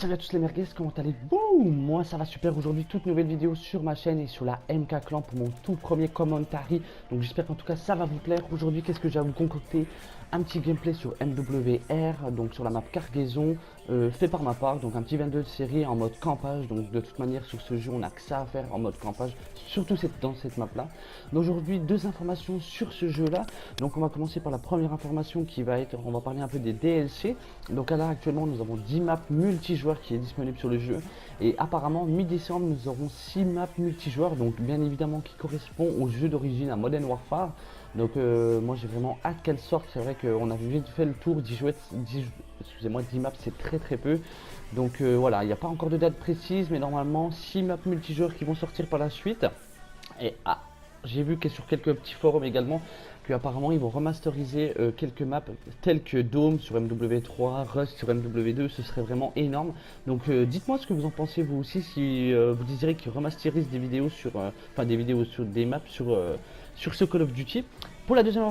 Salut à tous les merguez, comment allez-vous? Moi ça va super, aujourd'hui toute nouvelle vidéo sur ma chaîne et sur la MK Clan pour mon tout premier commentary. Donc j'espère qu'en tout cas ça va vous plaire. Aujourd'hui qu'est-ce que j'ai à vous concocter? Un petit gameplay sur MWR, donc sur la map Cargaison, fait par ma part, donc un petit 22 de série en mode campage. Donc de toute manière sur ce jeu on n'a que ça à faire en mode campage, surtout dans cette map là. Donc aujourd'hui deux informations sur ce jeu là. Donc on va commencer par la première information qui va être, on va parler un peu des DLC. Donc à l'heure actuellement nous avons 10 maps multijoueurs qui est disponible sur le jeu. Et apparemment mi-décembre nous aurons 6 maps multijoueurs, donc bien évidemment qui correspond au jeu d'origine à Modern Warfare. Donc moi j'ai vraiment hâte qu'elle sorte. C'est vrai qu'on a vite fait le tour, 10 jouets, 10, excusez-moi, 10 maps c'est très peu. Donc voilà, il n'y a pas encore de date précise, mais normalement 6 maps multijoueurs qui vont sortir par la suite. Et j'ai vu que sur quelques petits forums également qu'apparemment ils vont remasteriser quelques maps telles que Dome sur MW3, Rust sur MW2, ce serait vraiment énorme. Donc dites-moi ce que vous en pensez vous aussi, si vous désirez qu'ils remasterisent des vidéos sur, enfin des vidéos sur des maps sur ce Call of Duty. Pour la deuxième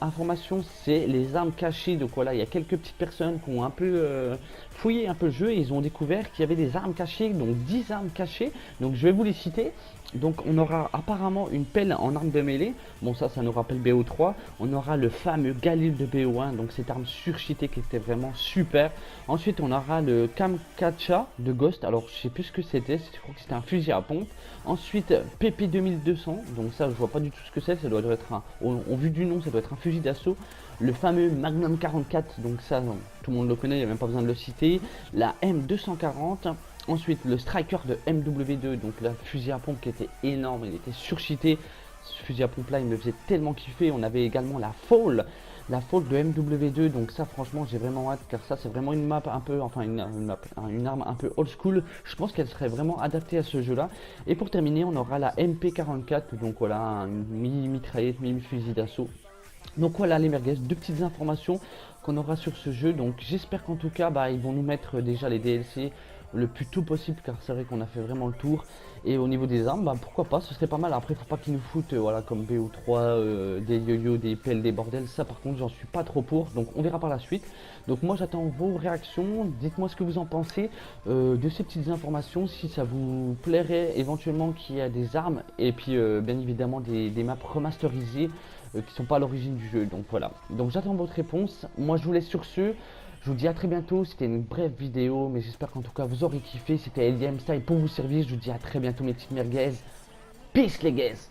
information, c'est les armes cachées. Donc voilà, il y a quelques petites personnes qui ont un peu fouillé un peu le jeu et ils ont découvert qu'il y avait des armes cachées, donc 10 armes cachées. Donc je vais vous les citer. Donc on aura apparemment une pelle en arme de mêlée, bon ça nous rappelle BO3, on aura le fameux Galil de BO1, donc cette arme surcheatée qui était vraiment super. Ensuite on aura le Kamkacha de Ghost, alors je sais plus ce que c'était, je crois que c'était un fusil à pompe. Ensuite PP 2200, donc ça je vois pas du tout ce que c'est, ça doit être un, au vu du nom ça doit être un fusil d'assaut. Le fameux Magnum 44, donc ça non, tout le monde le connaît, il n'y a même pas besoin de le citer. La M240. Ensuite le striker de MW2, donc la fusil à pompe qui était énorme, il était surcheaté. Ce fusil à pompe là il me faisait tellement kiffer. On avait également la Fall de MW2, donc ça franchement j'ai vraiment hâte, car ça c'est vraiment une map un peu, enfin une arme un peu old school. Je pense qu'elle serait vraiment adaptée à ce jeu là. Et pour terminer on aura la MP44, donc voilà une mi-mitraillette, mi-fusil d'assaut. Donc voilà les merguez, deux petites informations qu'on aura sur ce jeu. Donc j'espère qu'en tout cas ils vont nous mettre déjà les DLC le plus tôt possible, car c'est vrai qu'on a fait vraiment le tour. Et au niveau des armes, pourquoi pas, ce serait pas mal. Après faut pas qu'ils nous foutent voilà comme BO3 des yo-yo, des pelles, des bordels. Ça par contre j'en suis pas trop pour, donc on verra par la suite. Donc moi j'attends vos réactions, dites-moi ce que vous en pensez de ces petites informations, si ça vous plairait éventuellement qu'il y a des armes et puis bien évidemment des maps remasterisées qui sont pas à l'origine du jeu. Donc voilà, donc j'attends votre réponse. Moi je vous laisse sur ce. Je vous dis à très bientôt. C'était une brève vidéo, mais j'espère qu'en tout cas vous aurez kiffé. C'était LDM Style pour vous servir. Je vous dis à très bientôt mes petites merguez. Peace les guys.